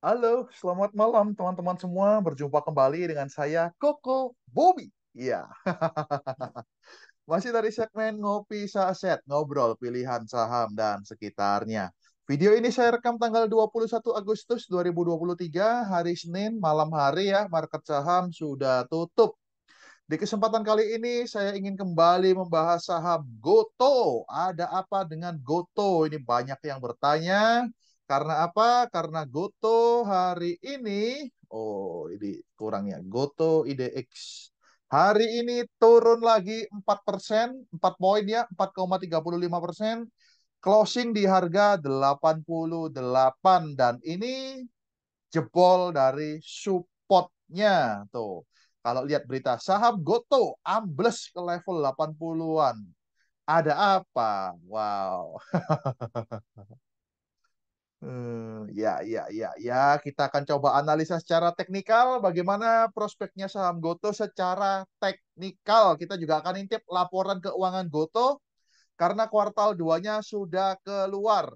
Halo, selamat malam teman-teman semua. Berjumpa kembali dengan saya Koko Bobby. Iya, masih dari segmen Ngopi Saset, ngobrol pilihan saham dan sekitarnya. Video ini saya rekam tanggal 21 Agustus 2023, hari Senin, malam hari ya, market saham sudah tutup. Di kesempatan kali ini saya ingin kembali membahas saham Goto. Ada apa dengan Goto? Ini banyak yang bertanya. Karena apa? Karena Goto hari ini, oh ini kurangnya, Goto IDX. Hari ini turun lagi 4%, 4 poin ya, 4,35%. Closing di harga 88 dan ini jebol dari supportnya tuh. Kalau lihat berita saham Goto ambles ke level 80-an. Ada apa? Wow. Ya. Kita akan coba analisa secara teknikal bagaimana prospeknya saham Goto secara teknikal. Kita juga akan intip laporan keuangan Goto karena kuartal 2-nya sudah keluar.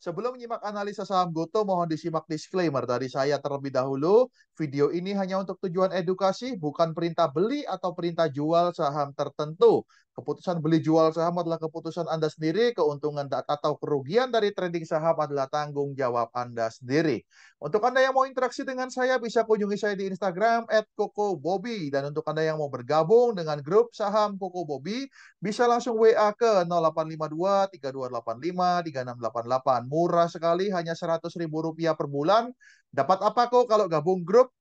Sebelum menyimak analisa saham Goto, mohon disimak disclaimer dari saya terlebih dahulu. Video ini hanya untuk tujuan edukasi, bukan perintah beli atau perintah jual saham tertentu. Keputusan beli jual saham adalah keputusan Anda sendiri, keuntungan atau kerugian dari trading saham adalah tanggung jawab Anda sendiri. Untuk Anda yang mau interaksi dengan saya, bisa kunjungi saya di Instagram @kokobobi. Dan untuk Anda yang mau bergabung dengan grup saham Koko Bobi, bisa langsung WA ke 0852 3285 3688. Murah sekali, hanya Rp100.000 per bulan. Dapat apa kok kalau gabung grup?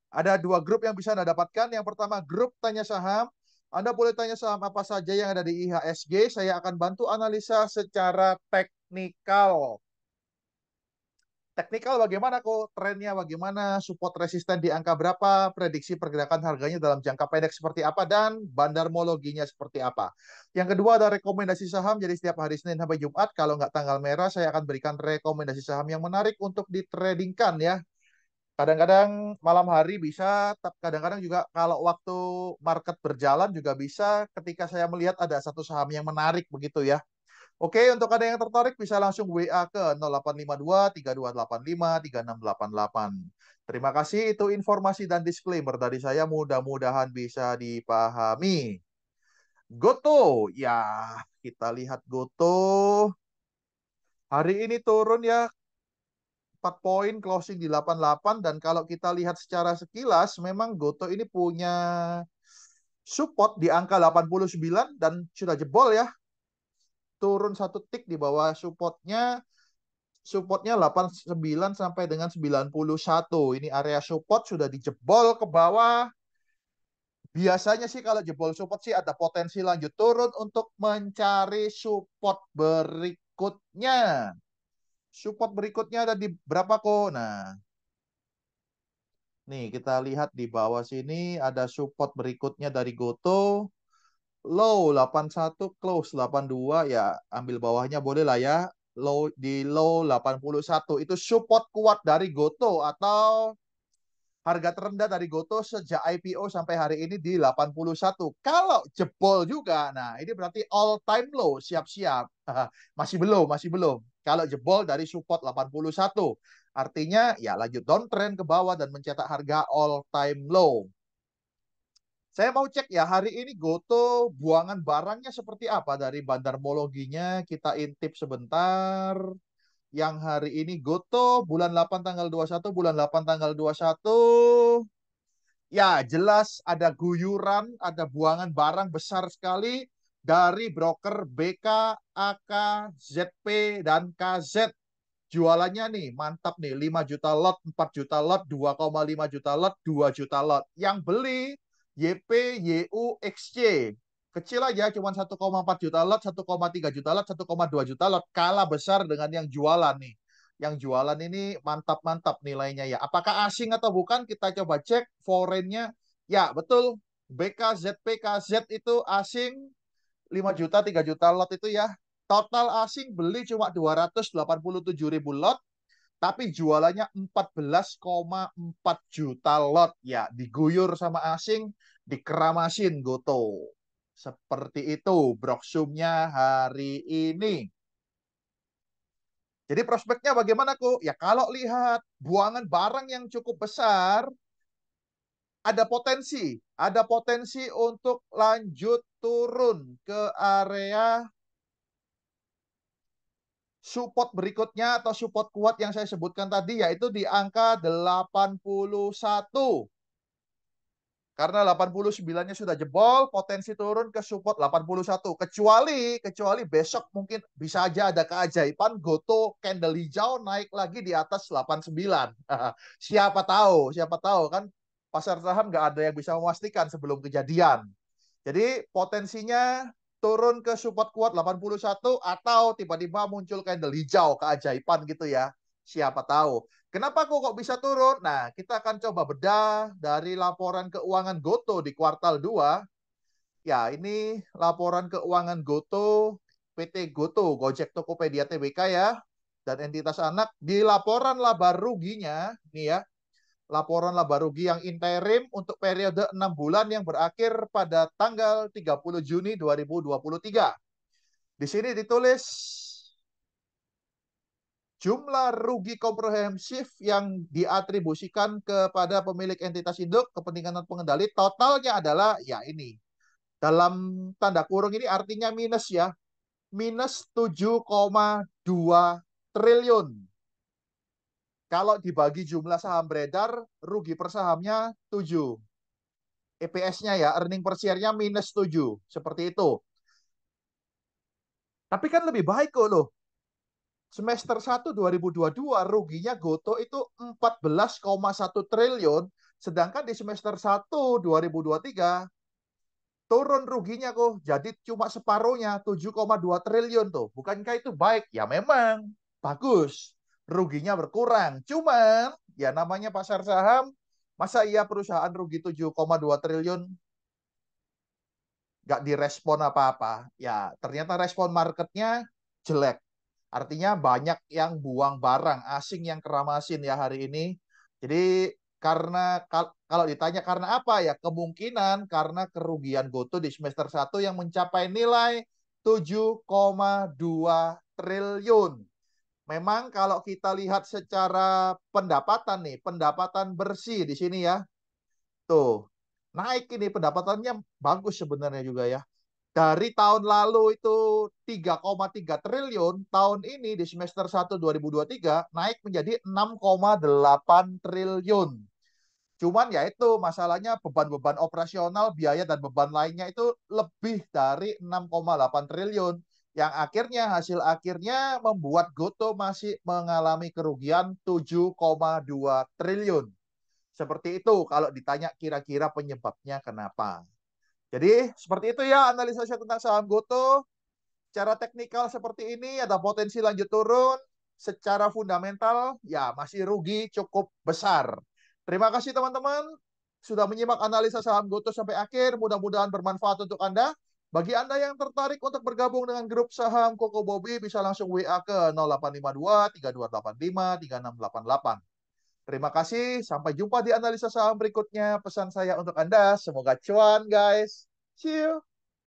Ada dua grup yang bisa Anda dapatkan. Yang pertama, grup Tanya Saham. Anda boleh tanya saham apa saja yang ada di IHSG. Saya akan bantu analisa secara teknikal. Teknikal bagaimana kok, trennya bagaimana, support resisten di angka berapa, prediksi pergerakan harganya dalam jangka pendek seperti apa, dan bandarmologinya seperti apa. Yang kedua ada rekomendasi saham, jadi setiap hari Senin sampai Jumat, kalau nggak tanggal merah, saya akan berikan rekomendasi saham yang menarik untuk ditradingkan ya. Kadang-kadang malam hari bisa, kadang-kadang juga kalau waktu market berjalan juga bisa ketika saya melihat ada satu saham yang menarik begitu ya. Oke, untuk ada yang tertarik bisa langsung WA ke 0852 3285 3688. Terima kasih, itu informasi dan disclaimer dari saya, mudah-mudahan bisa dipahami. Goto, ya kita lihat Goto. Hari ini turun ya 4 poin, closing di 88, dan kalau kita lihat secara sekilas memang Goto ini punya support di angka 89 dan sudah jebol ya, turun satu tik di bawah supportnya 89 sampai dengan 91. Ini area support sudah dijebol ke bawah. Biasanya sih kalau jebol support sih ada potensi lanjut turun untuk mencari support berikutnya. Support berikutnya ada di berapa kok? Nah, nih kita lihat di bawah sini ada support berikutnya dari Goto. Low 81, close 82, ya ambil bawahnya boleh lah ya. Low 81 itu support kuat dari Goto, atau harga terendah dari Goto sejak IPO sampai hari ini di 81. Kalau jebol juga, nah ini berarti all time low, siap-siap. Masih belum. Kalau jebol dari support 81, artinya ya lanjut downtrend ke bawah dan mencetak harga all time low. Saya mau cek ya, hari ini Goto buangan barangnya seperti apa dari bandarmologinya. Kita intip sebentar. Yang hari ini Goto bulan 8 tanggal 21, bulan 8 tanggal 21. Ya, jelas ada guyuran, ada buangan barang besar sekali dari broker BK, AK, ZP, dan KZ. Jualannya nih, mantap nih, 5 juta lot, 4 juta lot, 2,5 juta lot, 2 juta lot. Yang beli YP, YU, XC. Kecil aja, cuma 1,4 juta lot, 1,3 juta lot, 1,2 juta lot. Kalah besar dengan yang jualan nih. Yang jualan ini mantap-mantap nilainya ya. Apakah asing atau bukan? Kita coba cek foreign-nya. Ya, betul. BK, ZP, KZ itu asing. 5 juta, 3 juta lot itu ya. Total asing beli cuma 287.000 lot, tapi jualannya 14,4 juta lot. Ya, diguyur sama asing, dikeramasin Goto. Seperti itu broksumnya hari ini. Jadi prospeknya bagaimana kok? Ya kalau lihat buangan barang yang cukup besar, ada potensi untuk lanjut turun ke area support berikutnya atau support kuat yang saya sebutkan tadi, yaitu di angka 81. Karena 89-nya sudah jebol, potensi turun ke support 81. Kecuali besok mungkin bisa aja ada keajaiban Goto candle hijau naik lagi di atas 89. Siapa tahu kan pasar saham nggak ada yang bisa memastikan sebelum kejadian. Jadi potensinya turun ke support kuat 81 atau tiba-tiba muncul candle hijau keajaiban gitu ya. Siapa tahu. Kenapa kok bisa turun? Nah, kita akan coba bedah dari laporan keuangan Goto di kuartal 2. Ya, ini laporan keuangan Goto, PT Goto, Gojek Tokopedia Tbk ya, dan entitas anak. Di laporan laba ruginya, nih ya, laporan laba rugi yang interim untuk periode 6 bulan yang berakhir pada tanggal 30 Juni 2023. Di sini ditulis jumlah rugi komprehensif yang diatribusikan kepada pemilik entitas induk kepentingan pengendali totalnya adalah ya ini. Dalam tanda kurung ini artinya minus ya. Minus 7,2 triliun. Kalau dibagi jumlah saham beredar, rugi per sahamnya 7. EPS-nya ya, earning per share-nya minus 7. Seperti itu. Tapi kan lebih baik kok loh. Semester 1 2022 ruginya Goto itu 14,1 triliun, sedangkan di semester 1 2023 turun ruginya kok, jadi cuma separuhnya 7,2 triliun tuh. Bukankah itu baik? Ya memang bagus. Ruginya berkurang. Cuman ya namanya pasar saham, masa iya perusahaan rugi 7,2 triliun nggak direspon apa-apa. Ya ternyata respon marketnya jelek. Artinya banyak yang buang barang asing yang keramasin ya hari ini. Jadi karena kalau ditanya karena apa ya, kemungkinan karena kerugian GoTo di semester 1 yang mencapai nilai 7,2 triliun. Memang kalau kita lihat secara pendapatan nih, pendapatan bersih di sini ya. Tuh, naik ini pendapatannya bagus sebenarnya juga ya. Dari tahun lalu itu 3,3 triliun, tahun ini di semester 1 2023 naik menjadi 6,8 triliun. Cuman ya itu masalahnya beban-beban operasional, biaya dan beban lainnya itu lebih dari 6,8 triliun. Yang akhirnya hasil akhirnya membuat Goto masih mengalami kerugian 7,2 triliun. Seperti itu kalau ditanya kira-kira penyebabnya kenapa. Jadi seperti itu ya analisa saya tentang saham Goto. Secara teknikal seperti ini ada potensi lanjut turun. Secara fundamental ya masih rugi cukup besar. Terima kasih teman-teman sudah menyimak analisa saham Goto sampai akhir. Mudah-mudahan bermanfaat untuk Anda. Bagi Anda yang tertarik untuk bergabung dengan grup saham Koko Bobby bisa langsung WA ke 0852 3285 3688. Terima kasih. Sampai jumpa di analisa saham berikutnya. Pesan saya untuk Anda, semoga cuan guys. See you.